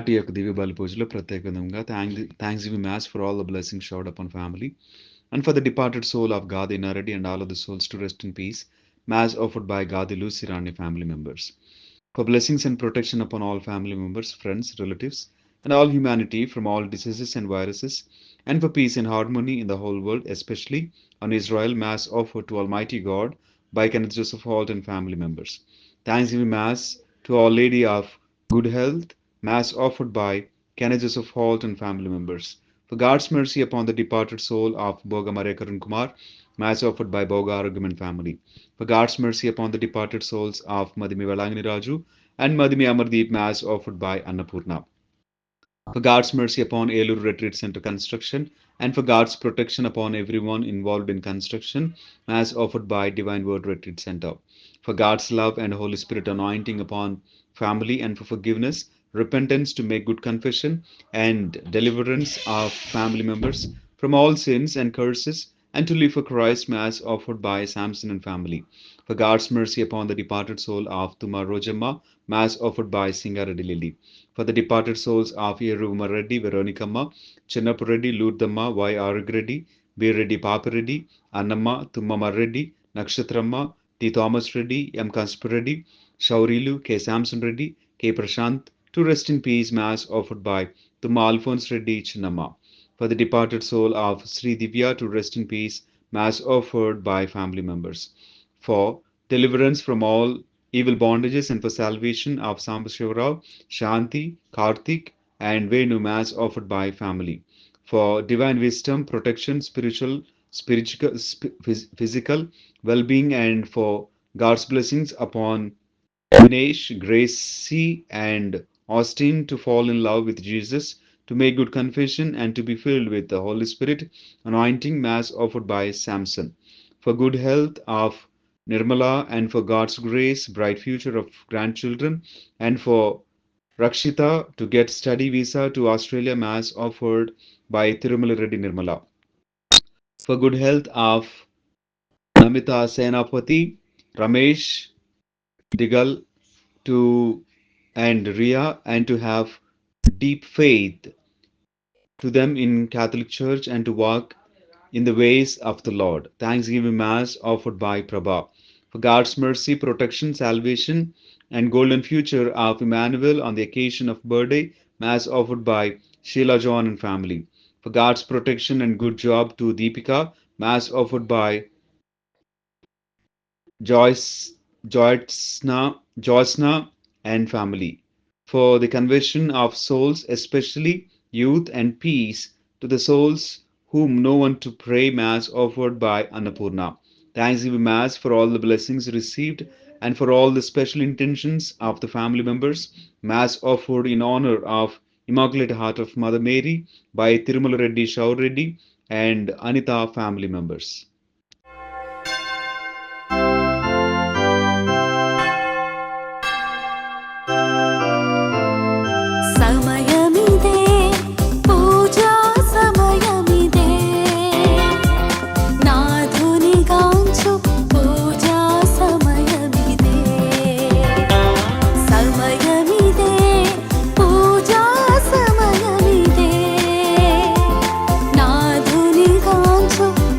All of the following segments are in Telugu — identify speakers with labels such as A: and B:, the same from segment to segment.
A: నాటి యొక్క దివ్య బలి పూజలో ప్రత్యేకంగా thanks mass for all the blessings showered upon family and for the departed soul of Gadi Naredi and all of the souls to rest in peace. Mass offered by Gadi Lucy Rani family members. For blessings and protection upon all family members, friends, relatives, and all humanity from all diseases and viruses, and for peace and harmony in the whole world, especially on Israel. Mass offered to Almighty God by Kenneth Joseph Holt and family members. Thanksgiving Mass to Our Lady of Good Health. Mass offered by Kenneth Joseph Holt and family members. For God's mercy upon the departed soul of Boga Maria Karun Kumar. Mass offered by Boga Arugam and family. For God's mercy upon the departed souls of Madhimi Valangini Raju and Madhimi Amardeep. Mass offered by Annapurna. For God's mercy upon Elur Retreat Center construction and for God's protection upon everyone involved in construction. Mass offered by Divine Word Retreat Center. For God's love and Holy Spirit anointing upon family and for forgiveness, repentance to make good confession and deliverance of family members from all sins and curses and to live for Christ. Mass offered by Samson and family. For God's mercy upon the departed soul of Tuma Rojamma. Mass offered by Singareddy Lily. For the departed souls of Yeruvama Reddy, Veronicamma, Chinnapu Reddy, Lourdamma, Y. Arugreddy, B. Reddy, Papa Reddy, Annamma, Tummama Reddy, Nakshatramma, T. Thomas Reddy, M. Kanspa Reddy, Shaurilu, K. Samson Reddy, K. Prashant, to rest in peace. Mass offered by Tumma Alphonse Reddy, Chinnamma. For the departed soul of Sri Divya, to rest in peace. Mass offered by family members. For deliverance from all evil bondages and for salvation of Sambashivarao, Shanti, Karthik, and Venu. Mass offered by family. For divine wisdom, protection, physical well-being, and for God's blessings upon Vinesh, Gracie, and Austin to fall in love with Jesus, to make good confession, and to be filled with the Holy Spirit anointing. Mass offered by Samson. For good health of Nirmala and for God's grace, bright future of grandchildren, and for Rakshita to get study visa to Australia. Mass offered by Tirumala Reddy Nirmala. For good health of Namita Senapati, Ramesh Digal to and Ria, and to have deep faith to them in Catholic Church and to walk in the ways of the Lord. Thanksgiving Mass offered by Prabha. For God's mercy, protection, salvation, and golden future of Emmanuel on the occasion of birthday. Mass offered by Sheila John and family. For God's protection and good job to Deepika. Mass offered by Joyce and family. For the conversion of souls, especially youth, and peace to the souls whom no one to pray. Mass offered by Annapurna. Thanksgiving Mass for all the blessings received and for all the special intentions of the family members. Mass offered in honor of Immaculate Heart of Mother Mary by Tirumala Reddy, Shaur Reddy, and Anita family members.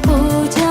B: పూజా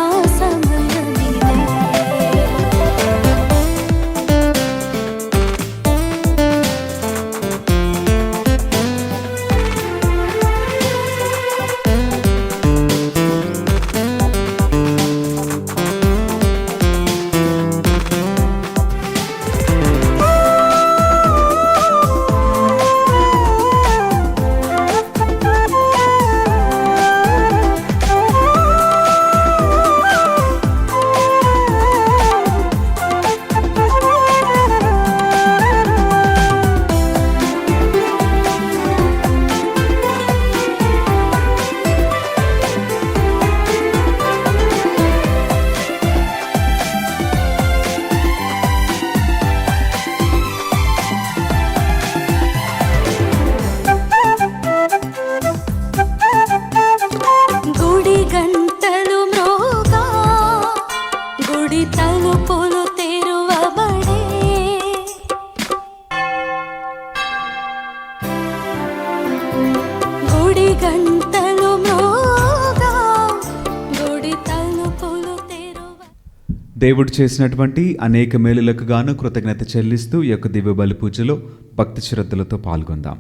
A: దేవుడు చేసినటువంటి అనేక మేలులకు గాను కృతజ్ఞత చెల్లిస్తూ ఈ యొక్క దివ్య బలి పూజలో భక్తి శ్రద్ధలతో పాల్గొందాం.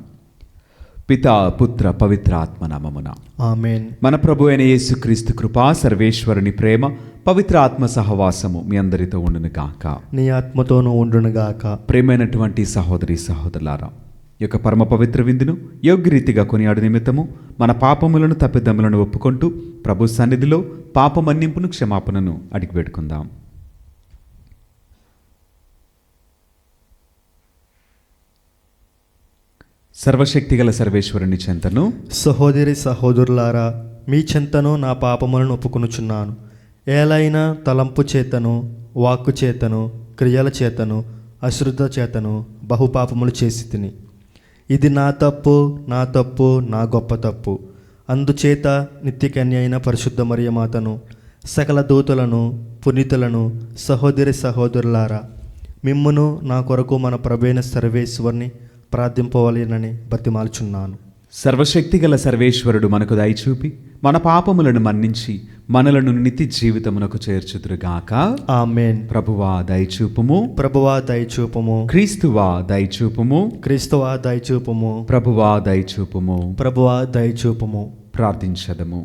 A: పితా పుత్ర పవిత్ర ఆత్మ నామమున
B: ఆమేన్.
A: మన ప్రభు అయిన యేసుక్రీస్తు కృపా, సర్వేశ్వరుని ప్రేమ, పవిత్ర ఆత్మ సహవాసము మీ అందరితో ఉండును గాక.
B: నీ ఆత్మతోనూ ఉండునుగాక.
A: ప్రేమైనటువంటి సహోదరి సహోదరులారా, ఈ యొక్క పరమ పవిత్ర విందును యోగ్యరీతిగా కొనియాడు నిమిత్తము మన పాపములను తప్పిదములను ఒప్పుకుంటూ ప్రభు సన్నిధిలో పాప మన్నింపును క్షమాపణను అడిగి పెట్టుకుందాం. సర్వశక్తిగల సర్వేశ్వరుని చెంతను
B: సహోదరి సహోదరులారా, మీ చెంతను నా పాపములను ఒప్పుకొనుచున్నాను. ఏలైనా తలంపు చేతను, వాక్కు చేతను, క్రియల చేతను, అశ్రద్ధ చేతను బహుపాపములు చేసి తిని. ఇది నా తప్పు, నా గొప్ప తప్పు. అందుచేత నిత్యకన్య అయిన పరిశుద్ధ మరియమాతను, సకల దూతలను, పునీతులను, సహోదరి సహోదరులారా, మిమ్మును నా కొరకు మన ప్రభైన సర్వేశ్వరుని ప్రార్థింపవలెనని బతిమాలుచున్నాను.
A: సర్వశక్తిగల సర్వేశ్వరుడు మనకు దయచూపి మన పాపములను మన్నించి మనలను నిత్య జీవితమునకు చేర్చుదురుగాక.
B: ఆమేన్.
A: ప్రభువా దయచూపుము,
B: ప్రభువా దయచూపుము.
A: క్రీస్తువా దయచూపుము,
B: క్రీస్తువా దయచూపుము.
A: ప్రభువా దయచూపుము.
B: ప్రభువా దయచూపుము.
A: ప్రార్థించదము.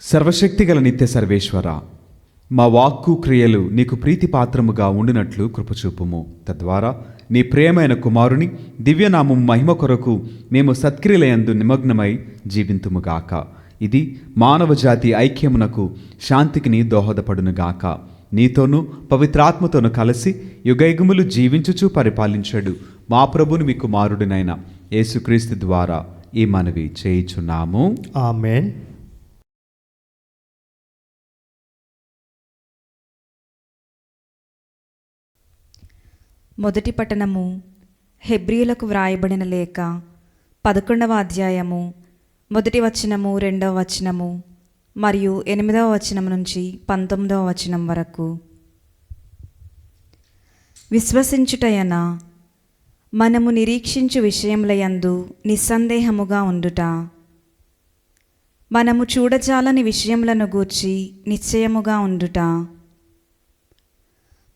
A: సర్వశక్తిగల నిత్య సర్వేశ్వర, మా వాక్కు క్రియలు నీకు ప్రీతిపాత్రముగా ఉండినట్లు కృపచూపుము. తద్వారా నీ ప్రియమైన కుమారుని దివ్యనామం మహిమ కొరకు మేము సత్క్రియలయందు నిమగ్నమై జీవింతుముగాక. ఇది మానవ జాతి ఐక్యమునకు, శాంతికి దోహదపడునుగాక. నీతోనూ పవిత్రాత్మతోనూ కలిసి యుగయుగములు జీవించుచూ పరిపాలించడు మా ప్రభుని మీ కుమారుడినైన యేసుక్రీస్తు ద్వారా ఈ మనవి చేయుచున్నాము.
B: ఆమేన్.
C: మొదటి పట్టణము. హెబ్రీయులకు వ్రాయబడిన లేఖ 11వ అధ్యాయము 1వ వచనము, 2వ వచనము మరియు 8వ వచనం నుంచి 19వ వచనం వరకు. విశ్వసించుటయన మనము నిరీక్షించు విషయములయందు నిస్సందేహముగా ఉండుట, మనము చూడజాలని విషయములను గూర్చి నిశ్చయముగా ఉండుట.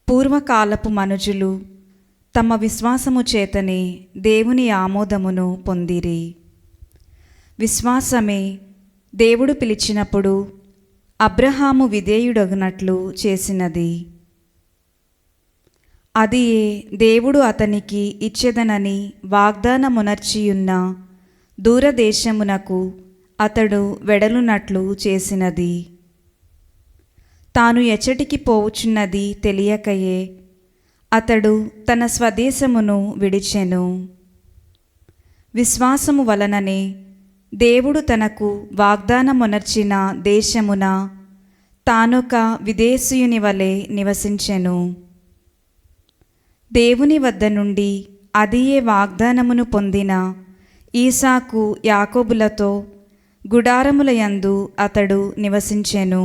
C: పూర్వకాలపు మనుజులు తమ విశ్వాసము చేతనే దేవుని ఆమోదమును పొందిరి. విశ్వాసమే దేవుడు పిలిచినప్పుడు అబ్రహాము విధేయుడగునట్లు చేసినది. అది దేవుడు అతనికి ఇచ్చెదనని వాగ్దానమునర్చియున్న దూరదేశమునకు అతడు వెడలునట్లు చేసినది. తాను ఎచ్చటికి పోవుచున్నది తెలియకయే అతడు తన స్వదేశమును విడిచెను. విశ్వాసము వలననే దేవుడు తనకు వాగ్దానమునర్చిన దేశమున తానొక విదేశీయుని వలె నివసించెను. దేవుని వద్ద నుండి అదియే వాగ్దానమును పొందిన ఈసాకు యాకోబులతో గుడారములయందు అతడు నివసించెను.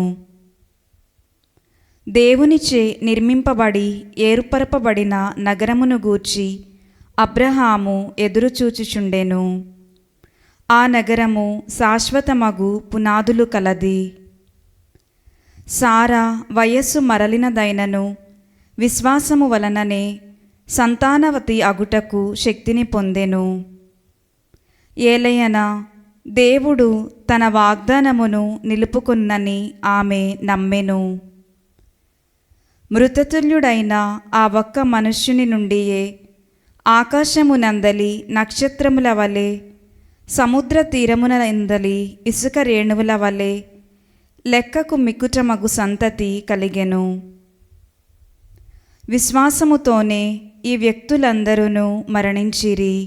C: దేవునిచే నిర్మింపబడి ఏర్పరపబడిన నగరమును గూర్చి అబ్రహాము ఎదురుచూచుచుండెను. ఆ నగరము శాశ్వతమగు పునాదులు కలది. సారా వయస్సు మరలినదైనను విశ్వాసము వలననే సంతానవతి అగుటకు శక్తిని పొందెను. ఏలయన దేవుడు తన వాగ్దానమును నిలుపుకొన్నని ఆమె నమ్మెను. మృతతుల్యుడైన ఆ ఒక్క మనుష్యుని నుండియే ఆకాశమునందలి నక్షత్రముల వలె, సముద్ర తీరమునందలి ఇసుక రేణువుల వలె లెక్కకు మిక్కుటమగు సంతతి కలిగెను. విశ్వాసముతోనే ఈ వ్యక్తులందరూ మరణించిరి.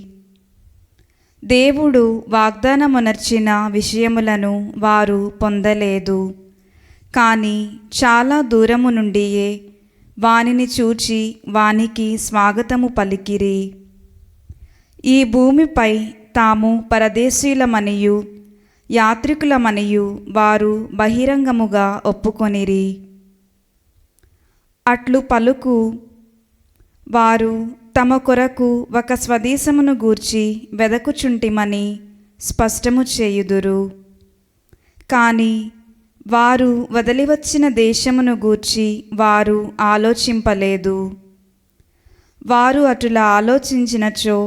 C: దేవుడు వాగ్దానమునర్చిన విషయములను వారు పొందలేదు, కానీ చాలా దూరము నుండియే వానిని చూచి వానికి స్వాగతము పలికిరి. ఈ భూమిపై తాము పరదేశీయులమనియు యాత్రికులమనియు వారు బహిరంగముగా ఒప్పుకొనిరి. అట్లు పలుకు వారు తమ కొరకు ఒక స్వదేశమును గూర్చి వెదకుచుంటిమని స్పష్టము చేయుదురు. కానీ వారు వదిలివచ్చిన దేశమును గూర్చి వారు ఆలోచింపలేదు. వారు అటులా ఆలోచించినచో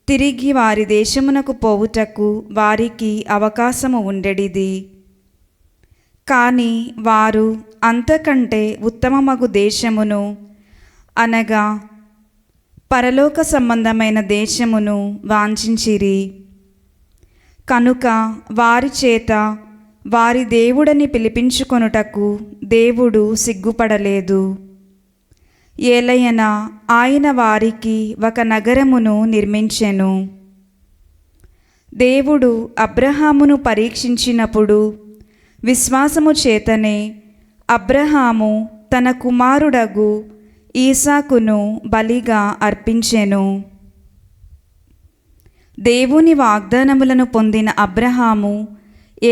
C: తిరిగి వారి దేశమునకు పోవుటకు వారికి అవకాశము ఉండెడిది. కానీ వారు అంతకంటే ఉత్తమమగు దేశమును అనగా పరలోక సంబంధమైన దేశమును వాంఛించిరి. కనుక వారి చేత వారి దేవుడని పిలిపించుకొనుటకు దేవుడు సిగ్గుపడలేదు. ఏలయనా ఆయన వారికి ఒక నగరమును నిర్మించెను. దేవుడు అబ్రహామును పరీక్షించినప్పుడు విశ్వాసము చేతనే అబ్రహాము తన కుమారుడగు ఈసాకును బలిగా అర్పించెను. దేవుని వాగ్దానములను పొందిన అబ్రహాము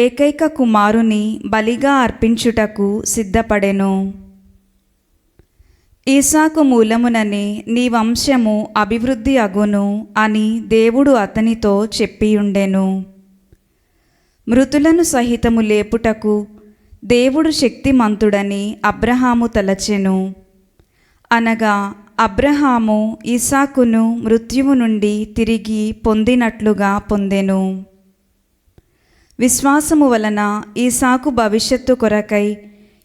C: ఏకైక కుమారుని బలిగా అర్పించుటకు సిద్ధపడెను. ఈసాకు మూలముననే నీ వంశము అభివృద్ధి అగును అని దేవుడు అతనితో చెప్పియుండెను. మృతులను సహితము లేపుటకు దేవుడు శక్తిమంతుడని అబ్రహాము తలచెను. అనగా అబ్రహాము ఈసాకును మృత్యువు నుండి తిరిగి పొందినట్లుగా పొందెను. విశ్వాసము వలన ఈసాకు భవిష్యత్తు కొరకై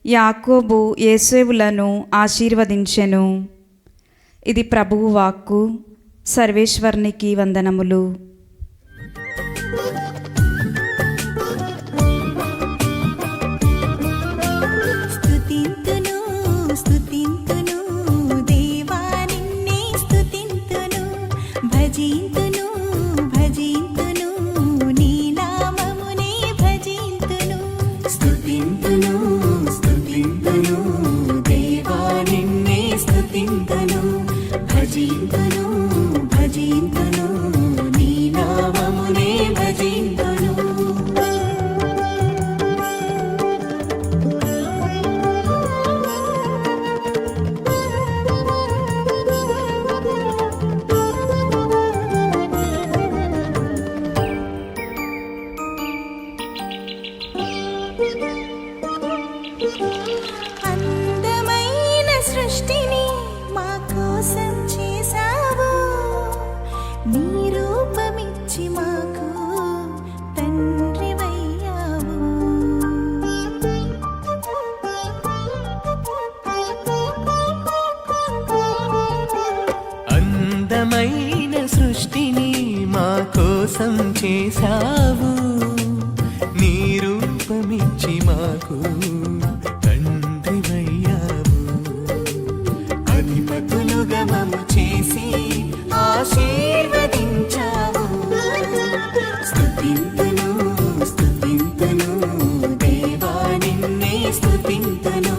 C: యాకోబు యోసేపులను ఆశీర్వదించెను. ఇది ప్రభువు వాక్కు. సర్వేశ్వరునికి వందనములు.
D: స్తుతింతును స్తుతింతును దేవా నిన్నే స్తుతింతును, భజింతును భజింతును నీ నామమునే భజింతును. స్తుతింతును స్తుతింతును దేవా నిన్నే స్తుతింతును, భజింతును భజింతును నీ నామమునే భజింతును. అందమైన సృష్టిని మా కోసం చేసావు, నీ రూపమిచ్చి మాకు తండ్రివయ్యావు.
E: అందమైన సృష్టిని మా కోసం చేశావు, నీ రూపమిచ్చి మాకు తండ్రివయ్యావు.
D: అధిపతులుగా మమ్ము చేసి ఆశీర్వదించావు. స్తుతింతును స్తుతింతును దేవా నిన్నే స్తుతింతును,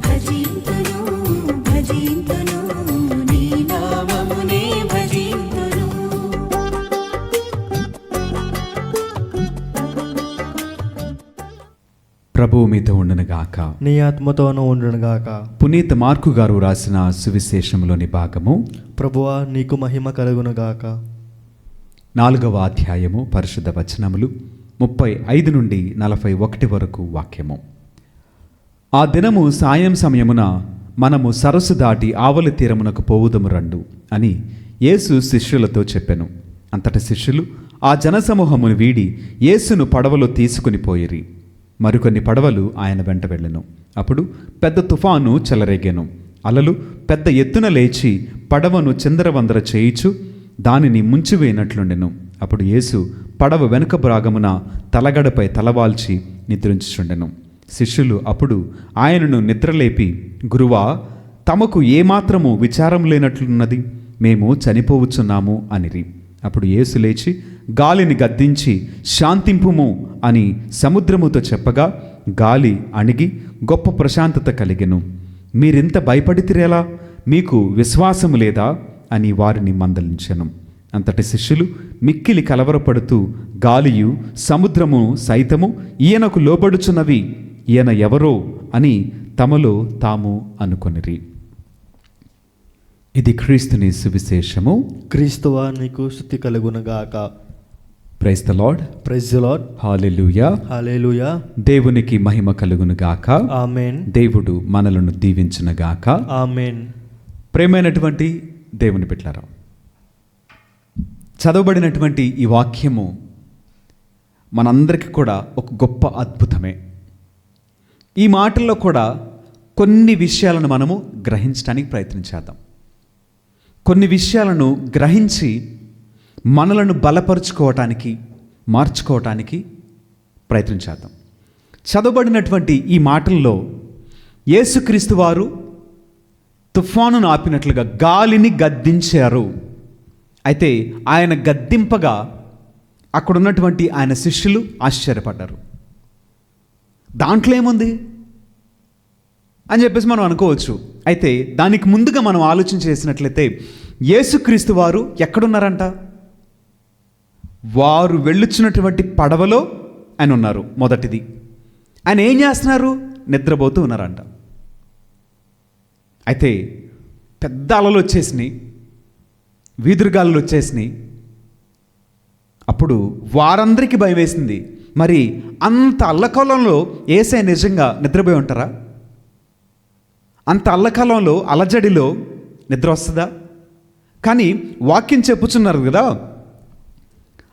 D: భజింతును భజింతును నీ నామమునే భజింతును.
A: ప్రభువు మీతో ఉండనుగాక.
B: నీ ఆత్మతోనూ ఉండునుగాక.
A: పునీత మార్కు గారు రాసిన సువిశేషంలోని భాగము
B: ప్రభువా నీకు మహిమ కలుగునుగాక.
A: 4వ అధ్యాయము పరిశుద్ధ వచనములు 35 నుండి 41 వరకు వాక్యము. ఆ దినము సాయం సమయమున మనము సరస్సు దాటి ఆవలి తీరమునకు పోవుదము రండు అని యేసు శిష్యులతో చెప్పెను. అంతట శిష్యులు ఆ జనసమూహమును వీడి యేసును పడవలో తీసుకుని పోయిరి. మరికొన్ని పడవలు ఆయన వెంట వెళ్ళెను. అప్పుడు పెద్ద తుఫాను చెలరేగెను. అలలు పెద్ద ఎత్తున లేచి పడవను చిందరవందర చేయిచు దానిని ముంచివేయనట్లుండెను. అప్పుడు యేసు పడవ వెనుక భాగమున తలగడపై తలవాల్చి నిద్రించుచుండెను. శిష్యులు అప్పుడు ఆయనను నిద్రలేపి, గురువా, తమకు ఏమాత్రము విచారం లేనట్లున్నది, మేము చనిపోవచ్చున్నాము అనిరి. అప్పుడు యేసు లేచి గాలిని గద్దించి శాంతింపుము అని సముద్రముతో చెప్పగా గాలి అణిగి గొప్ప ప్రశాంతత కలిగెను. మీరింత భయపడితిరేలా? మీకు విశ్వాసము లేదా అని వారిని మందలించెను. అంతటి శిష్యులు మిక్కిలి కలవరపడుతూ గాలియు సముద్రము సైతము ఈయనకు లోబడుచున్నవి, ఈయన ఎవరో అని తమలో తాము అనుకొనిరి. ఇది క్రీస్తుని సువిశేషము.
B: క్రీస్తువా నీకు స్తుతి కలుగునుగాక.
A: Praise the Lord.
B: Praise the Lord.
A: Hallelujah.
B: Hallelujah.
A: దేవునికి మహిమ కలుగును గాక.
B: ఆమేన్.
A: దేవుడు మనలను దీవించును గాక.
B: ఆమేన్.
A: ప్రేమైనటువంటి దేవుని బిడ్డలారా, చదవబడినటువంటి ఈ వాక్యము మనందరికీ కూడా ఒక గొప్ప అద్భుతమే. ఈ మాటల్లో కూడా కొన్ని విషయాలను మనము గ్రహించడానికి ప్రయత్నించేద్దాం. కొన్ని విషయాలను గ్రహించి మనలను బలపరుచుకోవటానికి, మార్చుకోవటానికి ప్రయత్నించేద్దాం. చదవబడినటువంటి ఈ మాటల్లో యేసుక్రీస్తు వారు తుఫానును ఆపినట్లుగా గాలిని గద్దించారు. అయితే ఆయన గద్దింపగా అక్కడున్నటువంటి ఆయన శిష్యులు ఆశ్చర్యపడ్డారు. దాంట్లో ఏముంది అని చెప్పేసి మనం అనుకోవచ్చు. అయితే దానికి ముందుగా మనం ఆలోచన చేసినట్లయితే యేసుక్రీస్తు వారు ఎక్కడున్నారంట? వారు వెళ్ళుచున్నటువంటి పడవలో ఆయన ఉన్నారు. మొదటిది, ఆయన ఏం చేస్తున్నారు? నిద్రపోతూ ఉన్నారంట. అయితే పెద్ద అలలు వచ్చేసినాయి, వీధురుగాలు వచ్చేసినాయి. అప్పుడు వారందరికీ భయం వేసింది. మరి అంత అల్లకల్లంలో యేసయ్య నిజంగా నిద్రపోయి ఉంటారా? అంత అల్లకల్లంలో, అలజడిలో నిద్ర వస్తుందా? కానీ వాక్యం చెప్పుచున్నారు కదా,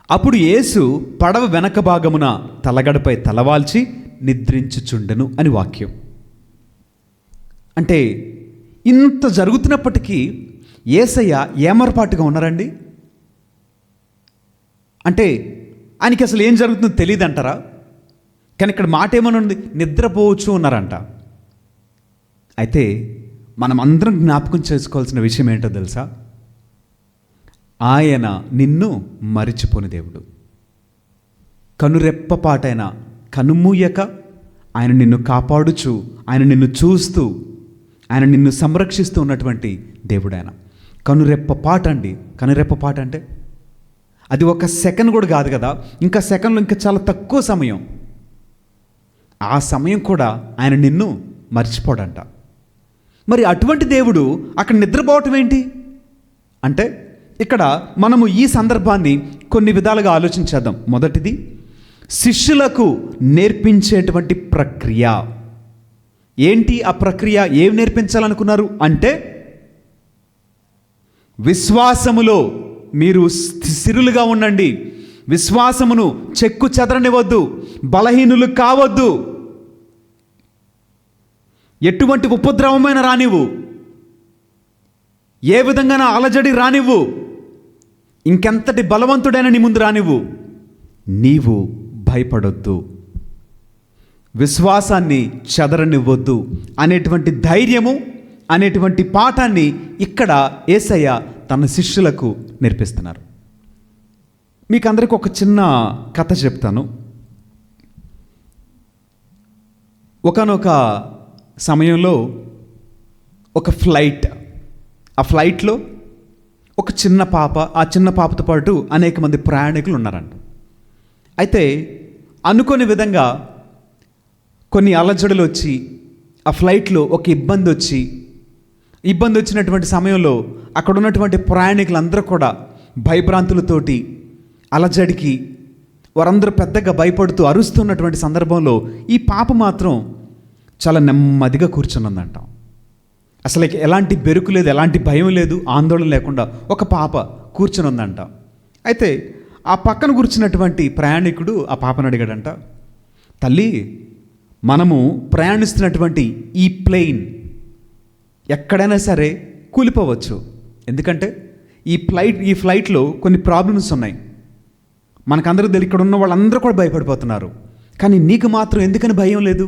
A: అప్పుడు యేసు పడవ వెనక భాగమున తలగడపై తలవాల్చి నిద్రించుచుండెను అని వాక్యం. అంటే ఇంత జరుగుతున్నప్పటికీ యేసయ్య ఏమరపాటుగా ఉన్నారండి? అంటే ఆయనకి అసలు ఏం జరుగుతుందో తెలియదు అంటారా? కానీ ఇక్కడ మాట ఏమని ఉంది? నిద్రపోవచ్చు ఉన్నారంట. అయితే మనం అందరం జ్ఞాపకం చేసుకోవాల్సిన విషయం ఏంటో తెలుసా? ఆయన నిన్ను మరిచిపోని దేవుడు. కనురెప్పపాటైన కనుమూయక ఆయన నిన్ను కాపాడుచు, ఆయన నిన్ను చూస్తూ, ఆయన నిన్ను సంరక్షిస్తూ ఉన్నటువంటి దేవుడు ఆయన. కనురెప్పపాట అండి. కనురెప్పపాట అంటే అది ఒక సెకండ్ కూడా కాదు కదా, ఇంకా సెకండ్లో ఇంకా చాలా తక్కువ సమయం. ఆ సమయం కూడా ఆయన నిన్ను మర్చిపోడంట. మరి అటువంటి దేవుడు అక్కడ నిద్రపోవటం ఏంటి అంటే, ఇక్కడ మనము ఈ సందర్భాన్ని కొన్ని విధాలుగా ఆలోచించేద్దాం. మొదటిది, శిష్యులకు నేర్పించేటువంటి ప్రక్రియ ఏంటి? ఆ ప్రక్రియ ఏం నేర్పించాలనుకున్నారు అంటే, విశ్వాసములో మీరు స్థిరులుగా ఉండండి, విశ్వాసమును చెక్కు చెదరనివద్దు, బలహీనులు కావద్దు, ఎటువంటి ఉపద్రవమైన రానివ్వు, ఏ విధంగా అలజడి రానివ్వు, ఇంకెంతటి బలవంతుడైన నీ ముందు రానివ్వు, నీవు భయపడొద్దు, విశ్వాసాన్ని చెదరనివ్వద్దు అనేటువంటి ధైర్యము, అనేటువంటి పాఠాన్ని ఇక్కడ యేసయ్య తన శిష్యులకు నేర్పిస్తున్నారు. మీకు అందరికీ ఒక చిన్న కథ చెప్తాను. ఒకానొక సమయంలో ఒక ఫ్లైట్, ఆ ఫ్లైట్లో ఒక చిన్న పాప, ఆ చిన్న పాపతో పాటు అనేక మంది ప్రయాణికులు ఉన్నారంట. అయితే అనుకోని విధంగా కొన్ని అలజడులు వచ్చి ఆ ఫ్లైట్లో ఒక ఇబ్బంది వచ్చినటువంటి సమయంలో అక్కడ ఉన్నటువంటి ప్రయాణికులందరూ కూడా భయభ్రాంతులతోటి, అలజడికి వారందరూ పెద్దగా భయపడుతూ అరుస్తున్నటువంటి సందర్భంలో ఈ పాప మాత్రం చాలా నెమ్మదిగా కూర్చొని ఉందంట. అసలు ఎలాంటి బెరుకు లేదు, ఎలాంటి భయం లేదు, ఆందోళన లేకుండా ఒక పాప కూర్చొని ఉందంట. అయితే ఆ పక్కన కూర్చున్నటువంటి ప్రయాణికుడు ఆ పాపను అడిగాడంట, తల్లి, మనము ప్రయాణిస్తున్నటువంటి ఈ ప్లేన్ ఎక్కడైనా సరే కూలిపోవచ్చు. ఎందుకంటే ఈ ఫ్లైట్లో కొన్ని ప్రాబ్లమ్స్ ఉన్నాయి. మనకందరూ తెలియదు, ఇక్కడ ఉన్న వాళ్ళందరూ కూడా భయపడిపోతున్నారు. కానీ నీకు మాత్రం ఎందుకని భయం లేదు?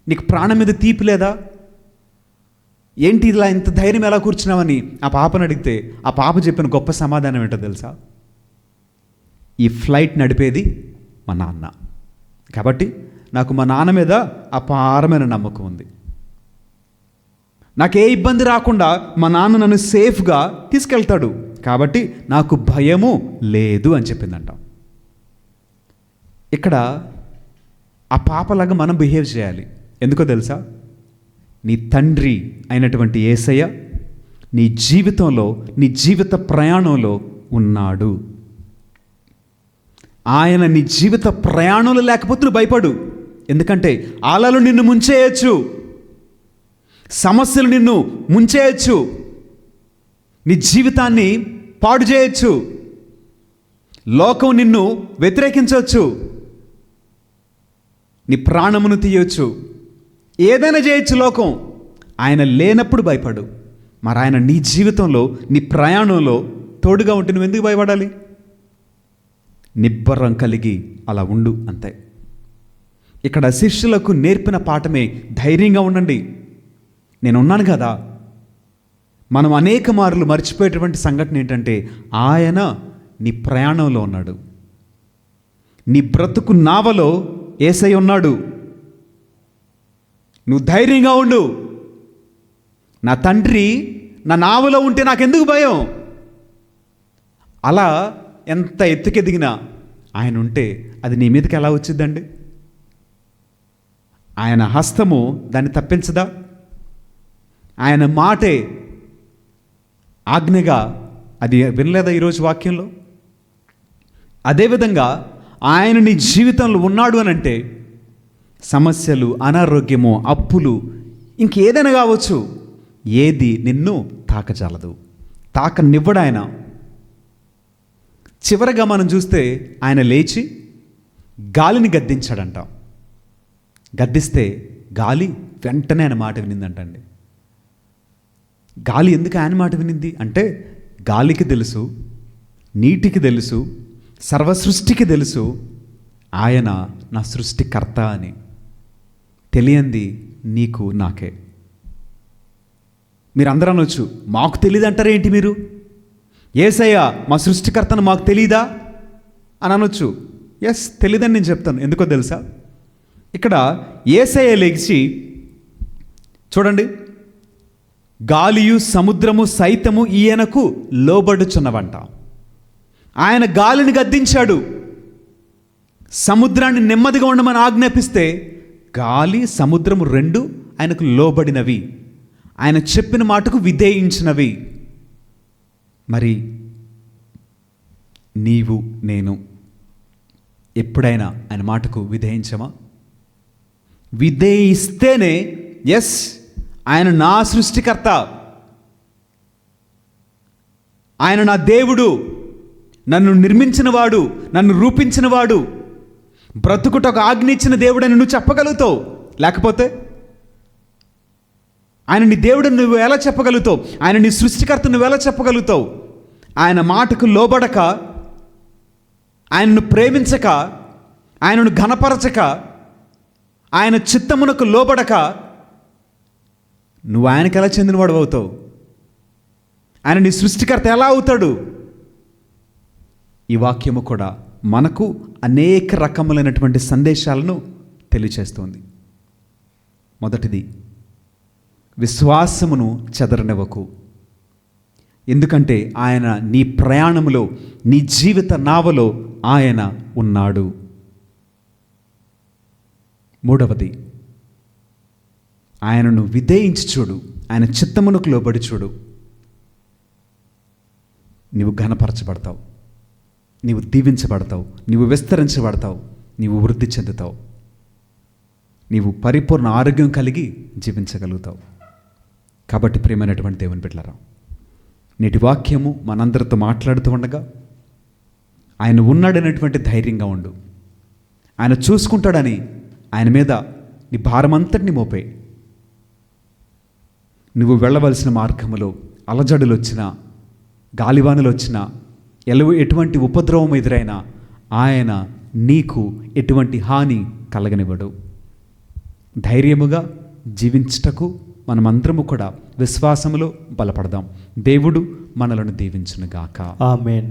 A: నీకు ప్రాణం మీద తీపి లేదా? ఏంటి ఇలా ఇంత ధైర్యం ఎలా కూర్చున్నావని ఆ పాపను అడిగితే ఆ పాప చెప్పిన గొప్ప సమాధానం ఏంటో తెలుసా? ఈ ఫ్లైట్ నడిపేది మా నాన్న, కాబట్టి నాకు మా నాన్న మీద అపారమైన నమ్మకం ఉంది. నాకే ఇబ్బంది రాకుండా మా నాన్న నన్ను సేఫ్గా తీసుకెళ్తాడు, కాబట్టి నాకు భయము లేదు అని చెప్పిందంట. ఇక్కడ ఆ పాపలాగా మనం బిహేవ్ చేయాలి. ఎందుకో తెలుసా? నీ తండ్రి అయినటువంటి యేసయ్య నీ జీవితంలో, నీ జీవిత ప్రయాణంలో ఉన్నాడు. ఆయన నీ జీవిత ప్రయాణంలో లేకపోతే నువ్వు భయపడు. ఎందుకంటే అలలు నిన్ను ముంచేయచ్చు, సమస్యలు నిన్ను ముంచేయచ్చు, నీ జీవితాన్ని పాడు చేయొచ్చు, లోకం నిన్ను వ్యతిరేకించవచ్చు, నీ ప్రాణమును తీయవచ్చు, ఏదైనా చేయొచ్చు లోకం. ఆయన లేనప్పుడు భయపడు. మరి ఆయన నీ జీవితంలో నీ ప్రయాణంలో తోడుగా ఉంటే నువ్వు ఎందుకు భయపడాలి? నిబ్బరం కలిగి అలా ఉండు, అంతే. ఇక్కడ శిష్యులకు నేర్పిన పాఠమే ధైర్యంగా ఉండండి. నేనున్నాను కదా. మనం అనేక మార్లు మర్చిపోయేటువంటి సంఘటన ఏంటంటే ఆయన నీ ప్రయాణంలో ఉన్నాడు. నీ బ్రతుకు నావలో యేసయ్య ఉన్నాడు. నువ్వు ధైర్యంగా ఉండు. నా తండ్రి నా నావలో ఉంటే నాకెందుకు భయం? అలా ఎంత ఎత్తుకెదిగినా ఆయన ఉంటే అది నీ మీదకి ఎలా వచ్చిందండి? ఆయన హస్తము దాన్ని తప్పించదా? ఆయన మాటే ఆజ్ఞగా అది వినలేదా ఈరోజు వాక్యంలో? అదేవిధంగా ఆయన నీ జీవితంలో ఉన్నాడు అని అంటే సమస్యలు, అనారోగ్యము, అప్పులు, ఇంకేదైనా కావచ్చు, ఏది నిన్ను తాకజాలదు. తాకనివ్వడు ఆయన. చివరగా మనం చూస్తే ఆయన లేచి గాలిని గద్దించాడంట. గద్దిస్తే గాలి వెంటనే ఆయన మాట వినిందంటండి. గాలి ఎందుకు ఆయన మాట వినింది అంటే గాలికి తెలుసు, నీటికి తెలుసు, సర్వసృష్టికి తెలుసు ఆయన నా సృష్టికర్త అని. తెలియంది నీకు నాకే. మీరు అందరూ అనొచ్చు, మాకు తెలియదు అంటారేంటి మీరు? యేసయ్య మా సృష్టికర్తను మాకు తెలీదా అని అనొచ్చు. ఎస్, తెలీదని నేను చెప్తాను. ఎందుకో తెలుసా? ఇక్కడ యేసయ్య లేచి చూడండి, గాలియు సముద్రము సైతము ఈయనకు లోబడుచున్నవంట. ఆయన గాలిని గద్దించాడు. సముద్రాన్ని నెమ్మదిగా ఉండమని ఆజ్ఞాపిస్తే గాలి సముద్రము రెండు ఆయనకు లోబడినవి, ఆయన చెప్పిన మాటకు విధేయించినవి. మరి నీవు నేను ఎప్పుడైనా ఆయన మాటకు విధేయించమా? విధేయిస్తేనే ఎస్, ఆయన నా సృష్టికర్త, ఆయన నా దేవుడు, నన్ను నిర్మించినవాడు, నన్ను రూపించినవాడు, బ్రతుకుటకు ఆజ్ఞ ఇచ్చిన దేవుడని నువ్వు చెప్పగలుగుతావు. లేకపోతే ఆయన నీ దేవుడని నువ్వు ఎలా చెప్పగలుగుతావు? ఆయన నీ సృష్టికర్త నువ్వు ఎలా చెప్పగలుగుతావు? ఆయన మాటకు లోబడక, ఆయనను ప్రేమించక, ఆయనను ఘనపరచక, ఆయన చిత్తమునకు లోబడక నువ్వు ఆయనకు ఎలా చెందినవాడు అవుతావు? ఆయన నీ సృష్టికర్త ఎలా అవుతాడు? ఈ వాక్యము కూడా మనకు అనేక రకములైనటువంటి సందేశాలను తెలియచేస్తుంది. మొదటిది, విశ్వాసమును చెదరనివ్వకు. ఎందుకంటే ఆయన నీ ప్రయాణములో, నీ జీవిత నావలో ఆయన ఉన్నాడు. మూడవది, ఆయనను విధేయించి చూడు, ఆయన చిత్తమునకు లోబడి చూడు. నీవు ఘనపరచబడతావు, నీవు దీవించబడతావు, నీవు విస్తరించబడతావు, నీవు వృద్ధి చెందుతావు, నీవు పరిపూర్ణ ఆరోగ్యం కలిగి జీవించగలుగుతావు. కాబట్టి ప్రియమైనటువంటి దేవుని బిడ్డలారా, నేటి వాక్యము మనందరితో మాట్లాడుతూ ఉండగా ఆయన ఉన్నాడనేటువంటి ధైర్యంగా ఉండు. ఆయన చూసుకుంటాడని ఆయన మీద నీ భారమంతటిని మోపే. నువ్వు వెళ్ళవలసిన మార్గములో అలజడులు వచ్చినా, గాలివానలు వచ్చినా, ఎటువంటి ఉపద్రవం ఎదురైనా ఆయన నీకు ఎటువంటి హాని కలగనివ్వడు. ధైర్యముగా జీవించుటకు మనమందరము కూడా విశ్వాసములో బలపడదాం. దేవుడు మనలను దీవించునుగాక.
B: ఆమేన్.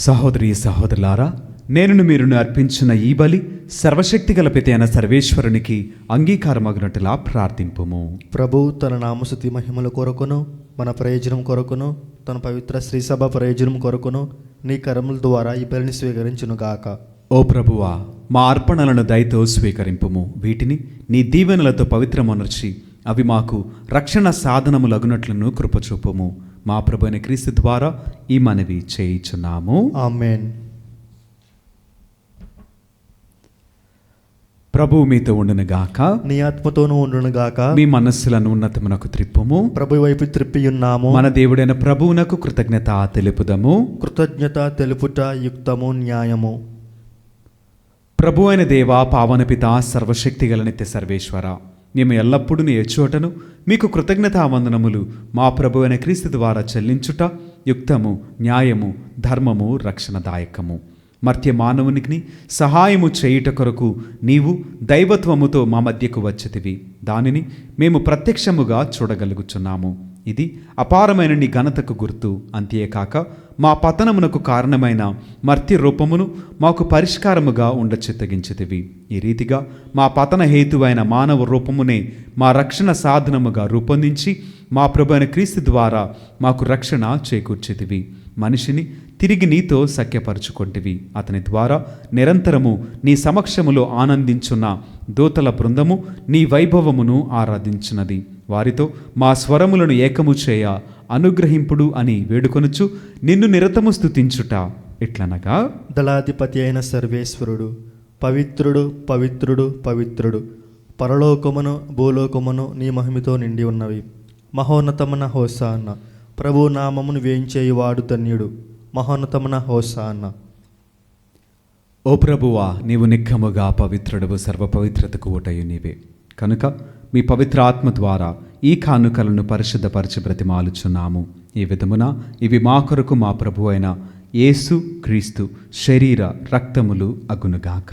A: సహోదరి సహోదరులారా, నేను మీరును అర్పించిన ఈ బలి సర్వశక్తిగల పిత అయిన సర్వేశ్వరునికి అంగీకారమగినట్టులా ప్రార్థింపుము.
B: ప్రభు తన నామస్తుతి మహిమల కొరకును మన ప్రయోజనం కొరకును తన పవిత్ర శ్రీసభ ప్రయోజనం కొరకును నీ కరముల ద్వారా ఈ బలిని స్వీకరించునుగాక.
A: ఓ ప్రభువా, మా అర్పణలను దయతో స్వీకరింపుము. వీటిని నీ దీవెనలతో పవిత్రమనర్చి అవి మాకు రక్షణ సాధనములగునట్లను కృపచూపుము. మా ప్రభు అయిన క్రీస్తు ద్వారా ఈ మనవి చేయుచున్నాము.
B: ఆమేన్.
A: ప్రభువు మీతో ఉండునుగాక.
B: నీ ఆత్మతోనూ ఉండునుగాక.
A: మీ మనస్సులను ఉన్నతమునకు త్రిప్పుము.
B: ప్రభు వైపు త్రిప్పియున్నాము.
A: మన దేవుడైన ప్రభువునకు కృతజ్ఞత తెలుపుదము.
B: కృతజ్ఞత తెలుపుట యుక్తము, న్యాయము.
A: ప్రభు అయిన దేవా, పావన పిత, సర్వశక్తిగల నిత్య సర్వేశ్వర, మేము ఎల్లప్పుడూ నీ చోటను మీకు కృతజ్ఞతావందనములు మా ప్రభు అయిన క్రీస్తు ద్వారా చెల్లించుట యుక్తము, న్యాయము, ధర్మము, రక్షణదాయకము. మర్త్య మానవునికి సహాయము చేయుట కొరకు నీవు దైవత్వముతో మా మధ్యకు వచ్చితివి. దానిని మేము ప్రత్యక్షముగా చూడగలుగుచున్నాము. ఇది అపారమైన నీ ఘనతకు గుర్తు. అంతేకాక మా పతనమునకు కారణమైన మర్త్య రూపమును మాకు పరిష్కారముగా చిత్తగించితివి. ఈ రీతిగా మా పతన హేతువైన మానవ రూపమునే మా రక్షణ సాధనముగా రూపొందించి మా ప్రభువైన క్రీస్తు ద్వారా మాకు రక్షణ చేకూర్చితివి. మనిషిని తిరిగి నీతో సఖ్యపరచుకొంటివి. అతని ద్వారా నిరంతరము నీ సమక్షములో ఆనందించున్న దూతల బృందము నీ వైభవమును ఆరాధించున్నది. వారితో మా స్వరములను ఏకము చేయ అనుగ్రహింపుడు అని వేడుకొనుచు నిన్ను నిరతము స్తుతించుట ఎట్లనగా,
B: దళాధిపతి అయిన సర్వేశ్వరుడు పవిత్రుడు, పవిత్రుడు, పవిత్రుడు. పరలోకమును భూలోకమును నీ మహిమతో నిండి ఉన్నవి. మహోన్నతమున హోసాన్న. ప్రభు నామమును వేయించేయువాడు ధన్యుడు. మహోన్నతమున హోసాన్న.
A: ఓ ప్రభువా, నీవు నిక్కముగా పవిత్రుడవు, సర్వపవిత్రతకు ఊటయు నీవే. కనుక మీ పవిత్ర ఆత్మ ద్వారా ఈ కానుకలను పరిశుద్ధపరచి బ్రతిమాలుచున్నాము. ఈ విధమున ఇవి మా కొరకు మా ప్రభు అయిన యేసు క్రీస్తు శరీర రక్తములు అగునుగాక.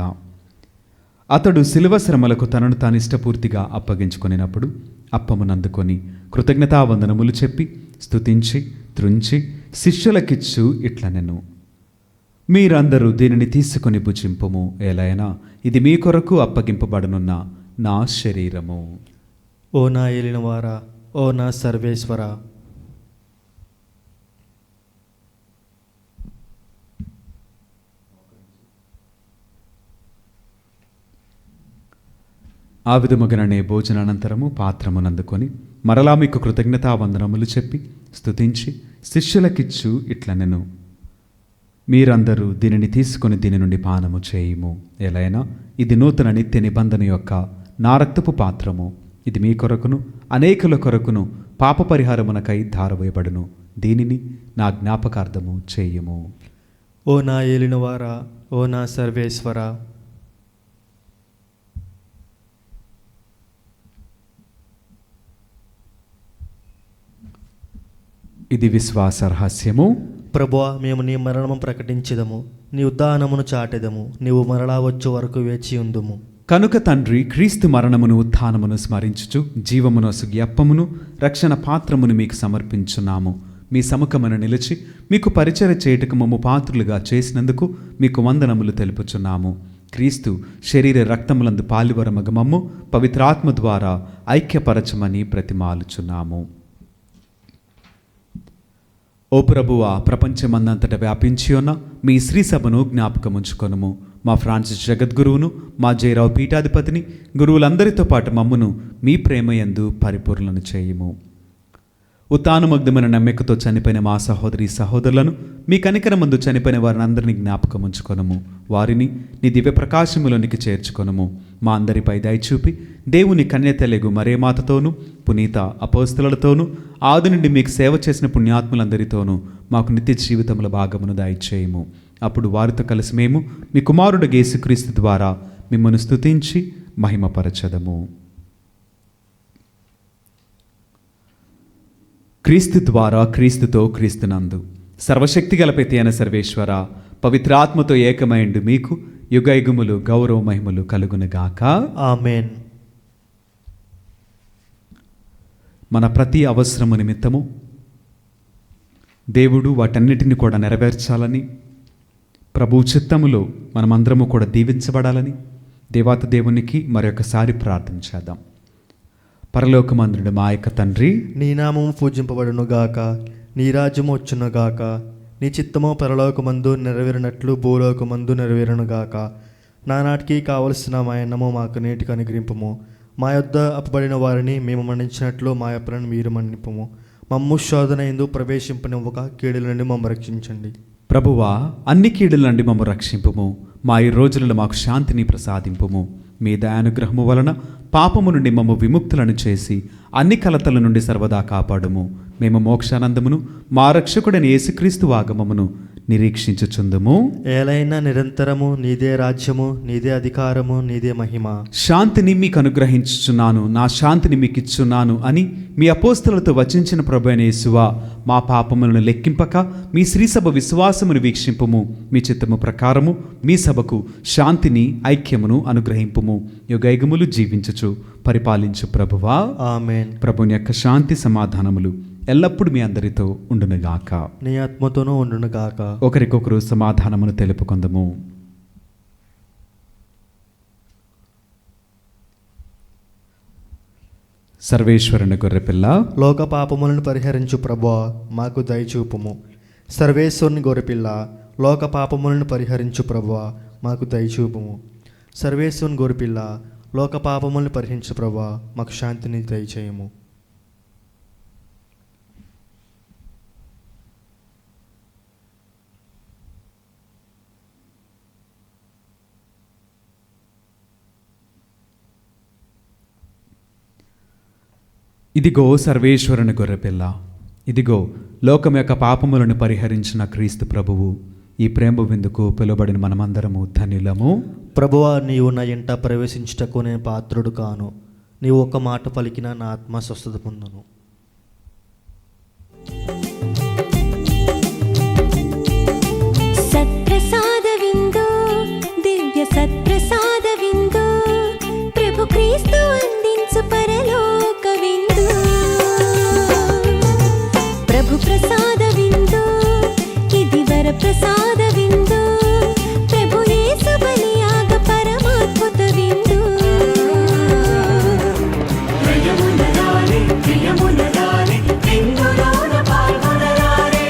A: అతడు శిలువ శ్రమలకు తనను తాను ఇష్టపూర్తిగా అప్పగించుకొనినప్పుడు అప్పమునందుకొని కృతజ్ఞతావందనములు చెప్పి స్తుతించి త్రుంచి శిష్యులకిచ్చు ఇట్లనెను, మీరందరూ దీనిని తీసుకొని భుజింపుము. ఏలైనా ఇది మీ కొరకు అప్పగింపబడనున్న నా శరీరము.
B: ఓ నా ఏలినవారా, ఓ నా సర్వేశ్వరా,
A: ఆ విధముగానే భోజనానంతరము పాత్రమునందుకొని మరలా మీకు కృతజ్ఞతావందనములు చెప్పి స్తుతించి శిష్యులకిచ్చు ఇట్లనెను, మీరందరూ దీనిని తీసుకొని దీని నుండి పానము చేయుము. ఎలైనా ఇది నూతన నిత్య నిబంధన యొక్క నా రక్తపు పాత్రము. ఇది మీ కొరకును అనేకుల కొరకును పాప పరిహారమునకై ధారవేయబడును. దీనిని నా జ్ఞాపకార్థము చేయుము.
B: ఓ నా ఏలినవారా, ఓ నా సర్వేశ్వరా,
A: ఇది విశ్వాస రహస్యము.
B: ప్రభువా, మేము నీ మరణము ప్రకటించెదము, నీ ఉద్ధానమును చాటెదము, నీవు మరలా వచ్చు వరకు వేచి ఉందుము.
A: కనుక తండ్రి, క్రీస్తు మరణమును ఉత్థానమును స్మరించుచు జీవమును అప్పమును రక్షణ పాత్రమును మీకు సమర్పించున్నాము. మీ సముఖమున నిలిచి మీకు పరిచర్య చేయుటకు మమ్ము పాత్రులుగా చేసినందుకు మీకు వందనములు తెలుపుచున్నాము. క్రీస్తు శరీర రక్తములందు పాలివరమగ మమ్ము పవిత్రాత్మ ద్వారా ఐక్యపరచమని ప్రతిమాలుచున్నాము. ఓ ప్రభువా, ప్రపంచమందంతటా వ్యాపించి ఉన్న మీ శ్రీ సభను జ్ఞాపకముంచుకొనుము. మా ఫ్రాన్సిస్ జగద్గురువును, మా జయరావు పీఠాధిపతిని, గురువులందరితో పాటు మమ్మును మీ ప్రేమయందు పరిపూర్ణను చేయుము. ఉత్తానమగ్ధమైన నమ్మికతో చనిపోయిన మా సహోదరి సహోదరులను, మీ కనికరమందు చనిపోయిన వారిని అందరినీ జ్ఞాపకముంచుకొనుము. వారిని నీ దివ్య ప్రకాశములోనికి చేర్చుకొనుము. మా అందరిపై దయచూపి దేవుని కన్యతెలగు మరే మాతతోనూ పునీత అపోస్తలులతోనూ ఆది నుండి మీకు సేవ చేసిన పుణ్యాత్ములందరితోనూ మాకు నిత్య జీవితముల భాగమును దయచేయము. అప్పుడు వారితో కలిసి మేము మీ కుమారుడు యేసుక్రీస్తు ద్వారా మిమ్మల్ని స్తుతించి మహిమపరచదము. క్రీస్తు ద్వారా, క్రీస్తుతో, క్రీస్తునందు సర్వశక్తిగల పిత అయిన సర్వేశ్వర, పవిత్రాత్మతో ఏకమైండు మీకు యుగయుగములు గౌరవ మహిమలు కలుగునుగాక.
B: ఆమేన్.
A: మన ప్రతి అవసరము నిమిత్తము దేవుడు వాటన్నిటిని కూడా నెరవేర్చాలని ప్రభు చిత్తములో మనమందరము కూడా దీవించబడాలని దేవాతి దేవునికి మరొకసారి ప్రార్థన చేద్దాం. పరలోకమందుడు మా యొక్క తండ్రి,
B: నీ నామము పూజింపబడును గాక, నీ రాజ్యము వచ్చును గాక, నీ చిత్తము పరలోకమందు నెరవేరినట్లు భూలోకమందు నెరవేరును గాక. నానాటికి కావలసిన మా అన్నము మాకు నేటికి అనుగ్రహింపము. మా యొద్ద అప్పబడిన వారిని మేము మన్నించినట్లు మా అప్పులను మీరు మన్నింపము. మమ్ము శోధన యందు ప్రవేశింపనివ్వక కీడుల నుండి మమ్మ రక్షించండి.
A: ప్రభువా, అన్ని కీడుల నుండి మమ్ము రక్షింపుము. మా ఈ రోజులలో మాకు శాంతిని ప్రసాదింపుము. మీ దయానుగ్రహము వలన పాపము నుండి మమ్ము విముక్తులను చేసి అన్ని కలతల నుండి సర్వదా కాపాడుము. మేము మోక్షానందమును మా రక్షకుడైన యేసుక్రీస్తు ఆగమమును నిరీక్షించుచుందుము.
B: ఏలైనా నిరంతరము నీదే రాజ్యము, నీదే అధికారము, నీదే మహిమ.
A: శాంతిని మీకు అనుగ్రహించుచున్నాను, నా శాంతిని మీకు ఇచ్చున్నాను అని మీ అపోస్తలతో వచించిన ప్రభువైన యేసువా, మా పాపములను లెక్కింపక మీ శ్రీసభ విశ్వాసమును వీక్షింపుము. మీ చిత్తము ప్రకారము మీ సభకు శాంతిని ఐక్యమును అనుగ్రహింపుము. యుగయుగములు జీవించుచు పరిపాలించు ప్రభువా,
B: ఆమేన్.
A: ప్రభుని యొక్క శాంతి సమాధానములు ఎల్లప్పుడూ మీ అందరితో ఉండునుగాక.
B: నీ ఆత్మతోనూ ఉండును గాక.
A: ఒకరికొకరు సమాధానమును తెలుపుకొందము. సర్వేశ్వరుని గొర్రెపిల్ల,
B: లోక పాపములను పరిహరించు ప్రభువా, మాకు దయచూపుము. సర్వేశ్వరుని గొర్రెపిల్ల, లోక పాపములను పరిహరించు ప్రభువా, మాకు దయచూపుము. సర్వేశ్వరుని గొర్రెపిల్ల, లోక పాపములను పరిహరించు ప్రభువా, మాకు శాంతిని దయచేయము.
A: ఇదిగో సర్వేశ్వరుని గొర్రెపిల్ల, ఇదిగో లోకం యొక్క పాపములను పరిహరించిన క్రీస్తు ప్రభువు. ఈ ప్రేమ విందుకు పిలువబడిన మనమందరము ధన్యులము.
B: ప్రభువా, నీవు నా ఇంట ప్రవేశించుటకు నేను పాత్రుడు కాను. నీవు ఒక మాట పలికిన నా ఆత్మ స్వస్థత పొందును.
D: సత్ప్రసాదవిందో, దివ్య సత్ప్రసాదవిందో, ప్రభు క్రీస్తు అందించు పరలోక విందు. ప్రభు ప్రసాదవిందో, ఇది వర ప్రసాదవిందో, ప్రభు యేసు బలియాగ పరమాద్భుత విందు.
E: నయమునరారే, ప్రియమునరారే, విందులోన పాల్గొనరారే.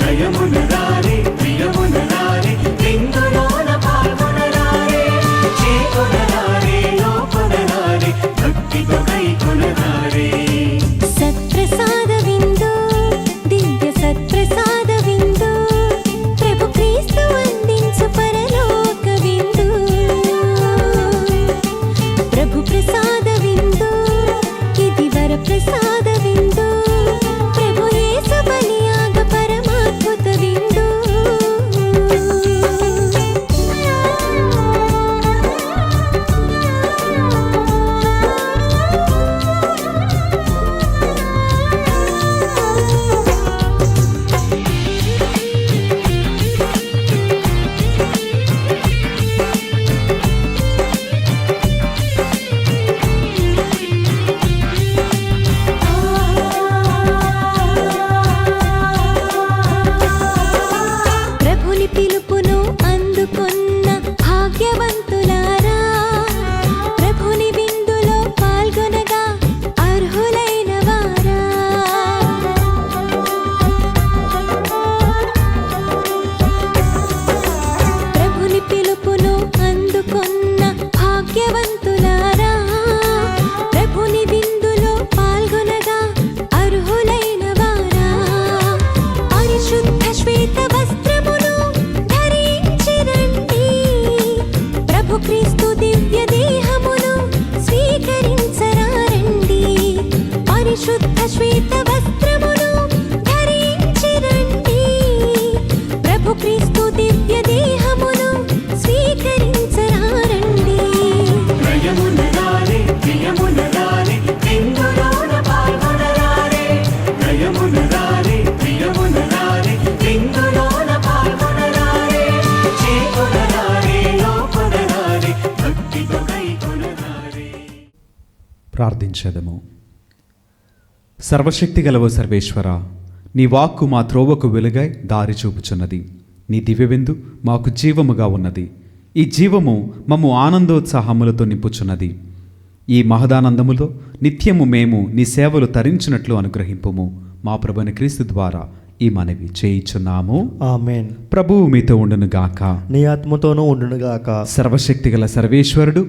E: నయమునరారే, ప్రియమునరారే, విందులోన పాల్గొనరారే. చేకొనరారే, లోకొనరారే, భక్తితో కైకొనరారే.
D: సత్ప్రసాదవిందో, దివ్య సత్ప్రసాదవిందో, ప్రభు క్రీస్తు అందించు పరలోక విందు. ప్రభు ప్రసాదవిందో, ఇది వర ప్రసాదవిందో, ప్రభు యేసు బలియాగ పరమాద్భుత విందు. ప్రభుని పిలుపును అందుకున్న భాగ్యవంతులారా, ప్రభుని విందులో పాల్గొనగా అర్హులైన వారా. ప్రభుని పిలుపును అందుకున్న భాగ్యవంతులారా, ప్రభుని విందులో పాల్గొనగా అర్హులైన వారా. పరిశుద్ధ శ్వేత వస్త్రమును ధరించి రండి, ప్రభు క్రీస్తు దివ్య దేహమును స్వీకరించరారండి. పరిశుద్ధ శ్వేత వస్త్రమును ధరించి రండి, ప్రభు క్రీస్తు దివ్య దేహమును స్వీకరించరారండి.
E: నయమునరారే, ప్రియమునరారే, విందులోన పాల్గొనరారే. నయమునరారే, ప్రియమునరారే, విందులోన పాల్గొనరారే. చేకొనరారే, లోకొనరారే, భక్తితో కైకొనరారే.
A: ప్రార్థించదము. సర్వశక్తి గలవ సర్వేశ్వర, నీ వాక్కు మా త్రోవకు వెలుగై దారి చూపుచున్నది.
F: నీ దివ్యవిందు మాకు జీవముగా ఉన్నది. ఈ జీవము మమ్ము ఆనందోత్సాహములతో నింపుచున్నది. ఈ మహదానందములో నిత్యము మేము నీ సేవలు తరించినట్లు అనుగ్రహింపుము. మా ప్రభుని క్రీస్తు ద్వారా ఈ మనవి చేయిచున్నాము.
B: ఆమేన్.
F: ప్రభువు మీతో ఉండును గాక.
B: నీ ఆత్మతోనూ ఉండునుగాక.
F: సర్వశక్తిగల సర్వేశ్వరుడు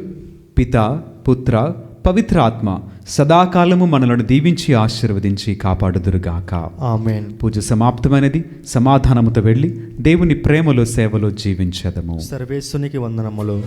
F: పిత, పుత్ర, పవిత్ర ఆత్మ సదాకాలము మనలను దీవించి ఆశీర్వదించి కాపాడుదురుగాక.
B: ఆమేన్.
F: పూజ సమాప్తమైనది. సమాధానముతో వెళ్ళి దేవుని ప్రేమలో సేవలో జీవించదము.
B: సర్వేశ్వనికి వందనములు.